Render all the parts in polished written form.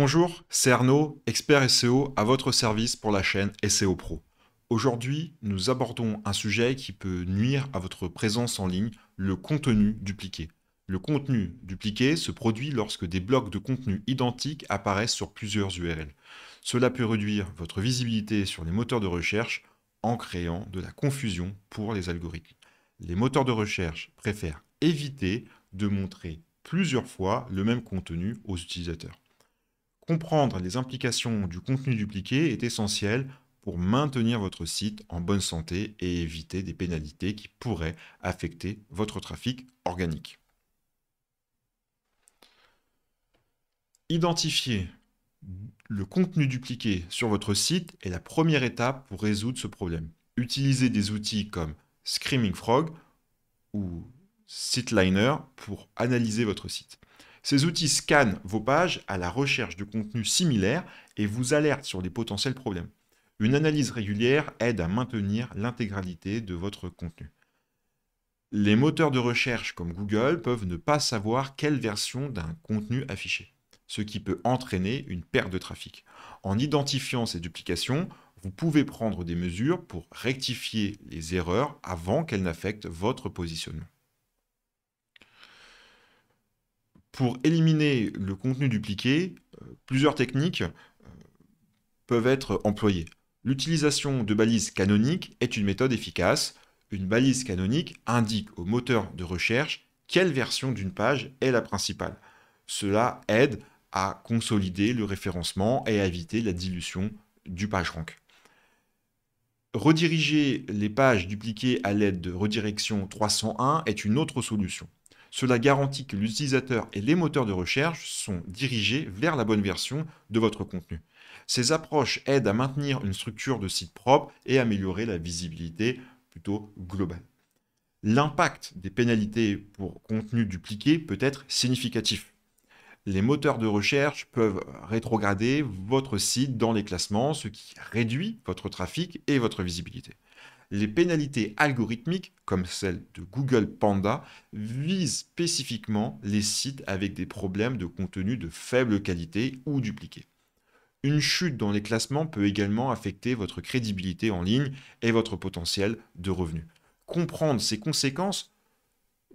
Bonjour, c'est Arnaud, expert SEO à votre service pour la chaîne SEO Pro. Aujourd'hui, nous abordons un sujet qui peut nuire à votre présence en ligne, le contenu dupliqué. Le contenu dupliqué se produit lorsque des blocs de contenu identiques apparaissent sur plusieurs URL. Cela peut réduire votre visibilité sur les moteurs de recherche en créant de la confusion pour les algorithmes. Les moteurs de recherche préfèrent éviter de montrer plusieurs fois le même contenu aux utilisateurs. Comprendre les implications du contenu dupliqué est essentiel pour maintenir votre site en bonne santé et éviter des pénalités qui pourraient affecter votre trafic organique. Identifier le contenu dupliqué sur votre site est la première étape pour résoudre ce problème. Utilisez des outils comme Screaming Frog ou SiteLiner pour analyser votre site. Ces outils scannent vos pages à la recherche de contenus similaires et vous alertent sur les potentiels problèmes. Une analyse régulière aide à maintenir l'intégralité de votre contenu. Les moteurs de recherche comme Google peuvent ne pas savoir quelle version d'un contenu afficher, ce qui peut entraîner une perte de trafic. En identifiant ces duplications, vous pouvez prendre des mesures pour rectifier les erreurs avant qu'elles n'affectent votre positionnement. Pour éliminer le contenu dupliqué, plusieurs techniques peuvent être employées. L'utilisation de balises canoniques est une méthode efficace. Une balise canonique indique au moteur de recherche quelle version d'une page est la principale. Cela aide à consolider le référencement et à éviter la dilution du PageRank. Rediriger les pages dupliquées à l'aide de redirection 301 est une autre solution. Cela garantit que l'utilisateur et les moteurs de recherche sont dirigés vers la bonne version de votre contenu. Ces approches aident à maintenir une structure de site propre et améliorer la visibilité plutôt globale. L'impact des pénalités pour contenu dupliqué peut être significatif. Les moteurs de recherche peuvent rétrograder votre site dans les classements, ce qui réduit votre trafic et votre visibilité. Les pénalités algorithmiques, comme celle de Google Panda, visent spécifiquement les sites avec des problèmes de contenu de faible qualité ou dupliqués. Une chute dans les classements peut également affecter votre crédibilité en ligne et votre potentiel de revenus. Comprendre ces conséquences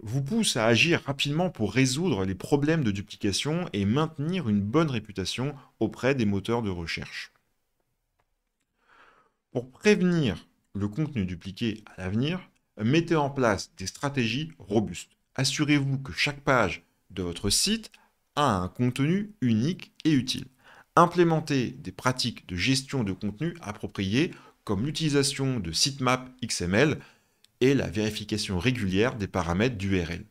vous pousse à agir rapidement pour résoudre les problèmes de duplication et maintenir une bonne réputation auprès des moteurs de recherche. Pour prévenir le contenu dupliqué à l'avenir, mettez en place des stratégies robustes. Assurez-vous que chaque page de votre site a un contenu unique et utile. Implémentez des pratiques de gestion de contenu appropriées comme l'utilisation de sitemap XML et la vérification régulière des paramètres d'URL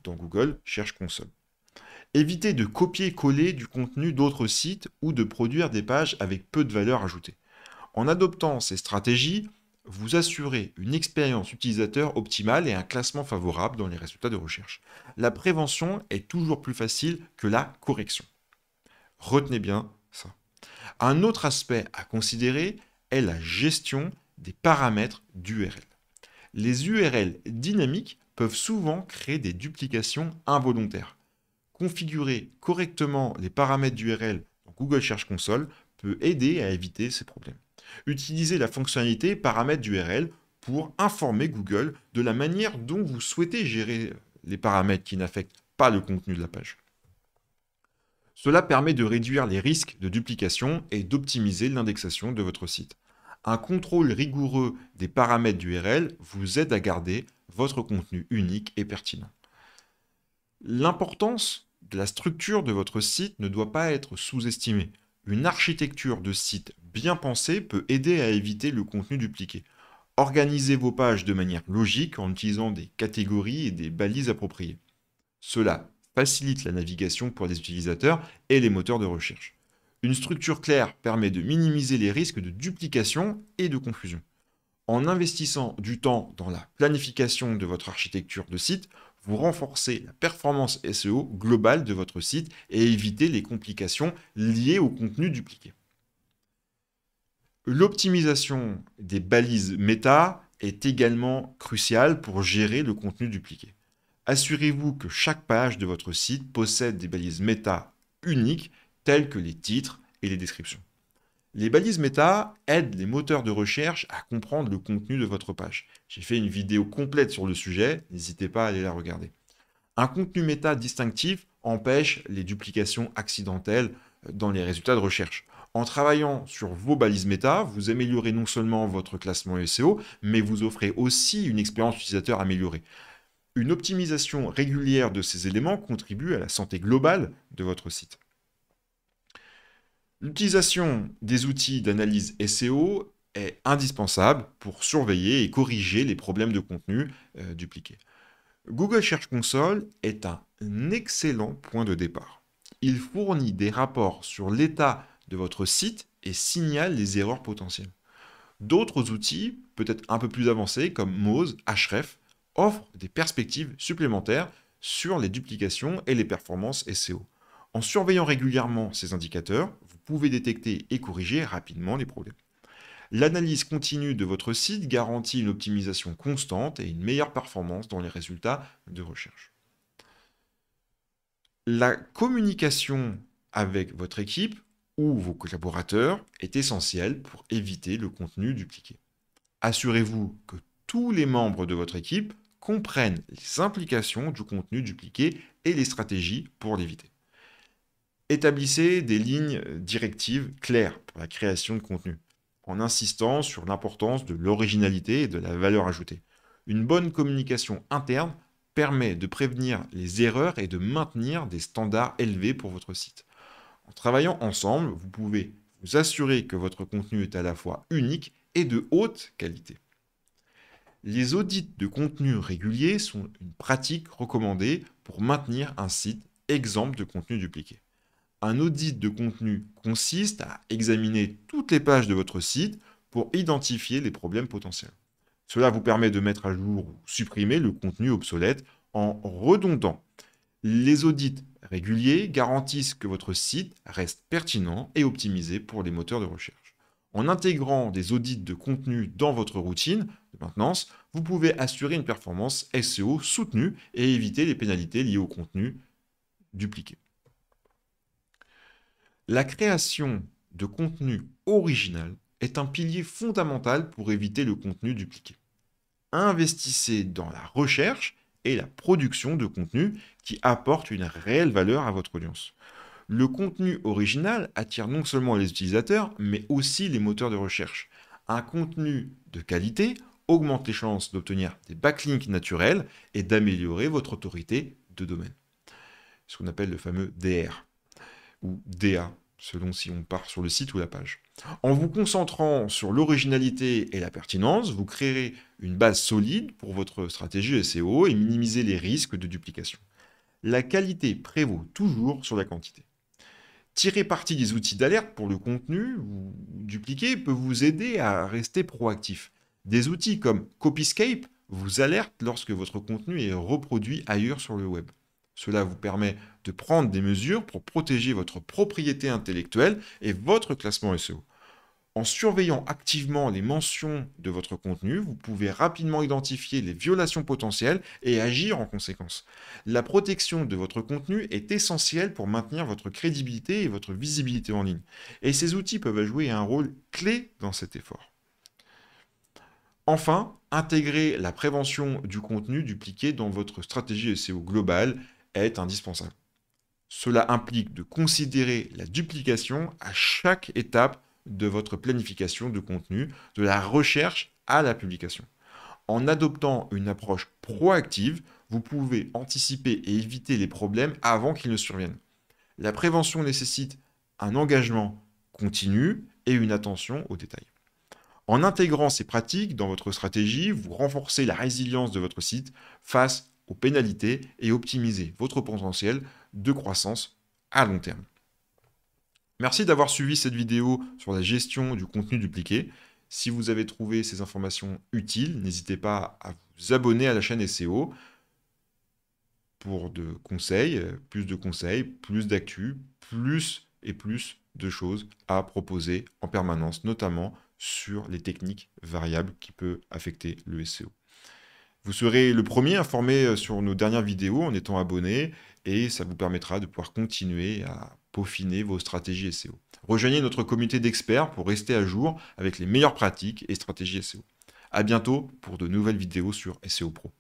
dans Google Search Console. Évitez de copier-coller du contenu d'autres sites ou de produire des pages avec peu de valeur ajoutée. En adoptant ces stratégies, vous assurez une expérience utilisateur optimale et un classement favorable dans les résultats de recherche. La prévention est toujours plus facile que la correction. Retenez bien ça. Un autre aspect à considérer est la gestion des paramètres d'URL. Les URL dynamiques peuvent souvent créer des duplications involontaires. Configurer correctement les paramètres d'URL dans Google Search Console peut aider à éviter ces problèmes. Utilisez la fonctionnalité paramètres d'URL pour informer Google de la manière dont vous souhaitez gérer les paramètres qui n'affectent pas le contenu de la page. Cela permet de réduire les risques de duplication et d'optimiser l'indexation de votre site. Un contrôle rigoureux des paramètres d'URL vous aide à garder votre contenu unique et pertinent. L'importance de la structure de votre site ne doit pas être sous-estimée. Une architecture de site bien pensée peut aider à éviter le contenu dupliqué. Organisez vos pages de manière logique en utilisant des catégories et des balises appropriées. Cela facilite la navigation pour les utilisateurs et les moteurs de recherche. Une structure claire permet de minimiser les risques de duplication et de confusion. En investissant du temps dans la planification de votre architecture de site, vous renforcez la performance SEO globale de votre site et évitez les complications liées au contenu dupliqué. L'optimisation des balises méta est également cruciale pour gérer le contenu dupliqué. Assurez-vous que chaque page de votre site possède des balises méta uniques tels que les titres et les descriptions. Les balises méta aident les moteurs de recherche à comprendre le contenu de votre page. J'ai fait une vidéo complète sur le sujet, n'hésitez pas à aller la regarder. Un contenu méta distinctif empêche les duplications accidentelles dans les résultats de recherche. En travaillant sur vos balises méta, vous améliorez non seulement votre classement SEO, mais vous offrez aussi une expérience utilisateur améliorée. Une optimisation régulière de ces éléments contribue à la santé globale de votre site. L'utilisation des outils d'analyse SEO est indispensable pour surveiller et corriger les problèmes de contenu dupliqués. Google Search Console est un excellent point de départ. Il fournit des rapports sur l'état de votre site et signale les erreurs potentielles. D'autres outils, peut-être un peu plus avancés, comme Moz, Ahrefs, offrent des perspectives supplémentaires sur les duplications et les performances SEO. En surveillant régulièrement ces indicateurs, vous pouvez détecter et corriger rapidement les problèmes. L'analyse continue de votre site garantit une optimisation constante et une meilleure performance dans les résultats de recherche. La communication avec votre équipe ou vos collaborateurs est essentielle pour éviter le contenu dupliqué. Assurez-vous que tous les membres de votre équipe comprennent les implications du contenu dupliqué et les stratégies pour l'éviter. Établissez des lignes directives claires pour la création de contenu, en insistant sur l'importance de l'originalité et de la valeur ajoutée. Une bonne communication interne permet de prévenir les erreurs et de maintenir des standards élevés pour votre site. En travaillant ensemble, vous pouvez vous assurer que votre contenu est à la fois unique et de haute qualité. Les audits de contenu réguliers sont une pratique recommandée pour maintenir un site exempt de contenu dupliqué. Un audit de contenu consiste à examiner toutes les pages de votre site pour identifier les problèmes potentiels. Cela vous permet de mettre à jour ou supprimer le contenu obsolète en redondant. Les audits réguliers garantissent que votre site reste pertinent et optimisé pour les moteurs de recherche. En intégrant des audits de contenu dans votre routine de maintenance, vous pouvez assurer une performance SEO soutenue et éviter les pénalités liées au contenu dupliqué. La création de contenu original est un pilier fondamental pour éviter le contenu dupliqué. Investissez dans la recherche et la production de contenu qui apportent une réelle valeur à votre audience. Le contenu original attire non seulement les utilisateurs, mais aussi les moteurs de recherche. Un contenu de qualité augmente les chances d'obtenir des backlinks naturels et d'améliorer votre autorité de domaine. Ce qu'on appelle le fameux DR ou DA, selon si on part sur le site ou la page. En vous concentrant sur l'originalité et la pertinence, vous créerez une base solide pour votre stratégie SEO et minimisez les risques de duplication. La qualité prévaut toujours sur la quantité. Tirer parti des outils d'alerte pour le contenu dupliqué peut vous aider à rester proactif. Des outils comme Copyscape vous alertent lorsque votre contenu est reproduit ailleurs sur le web. Cela vous permet de prendre des mesures pour protéger votre propriété intellectuelle et votre classement SEO. En surveillant activement les mentions de votre contenu, vous pouvez rapidement identifier les violations potentielles et agir en conséquence. La protection de votre contenu est essentielle pour maintenir votre crédibilité et votre visibilité en ligne. Et ces outils peuvent jouer un rôle clé dans cet effort. Enfin, intégrer la prévention du contenu dupliqué dans votre stratégie SEO globale est indispensable. Cela implique de considérer la duplication à chaque étape de votre planification de contenu, de la recherche à la publication. En adoptant une approche proactive, vous pouvez anticiper et éviter les problèmes avant qu'ils ne surviennent. La prévention nécessite un engagement continu et une attention aux détails. En intégrant ces pratiques dans votre stratégie, vous renforcez la résilience de votre site face aux pénalités et optimisez votre potentiel de croissance à long terme. Merci d'avoir suivi cette vidéo sur la gestion du contenu dupliqué. Si vous avez trouvé ces informations utiles, n'hésitez pas à vous abonner à la chaîne SEO pour de conseils, plus d'actu, plus et plus de choses à proposer en permanence, notamment sur les techniques variables qui peuvent affecter le SEO. Vous serez le premier informé sur nos dernières vidéos en étant abonné et ça vous permettra de pouvoir continuer à peaufiner vos stratégies SEO. Rejoignez notre communauté d'experts pour rester à jour avec les meilleures pratiques et stratégies SEO. À bientôt pour de nouvelles vidéos sur SEO Pro.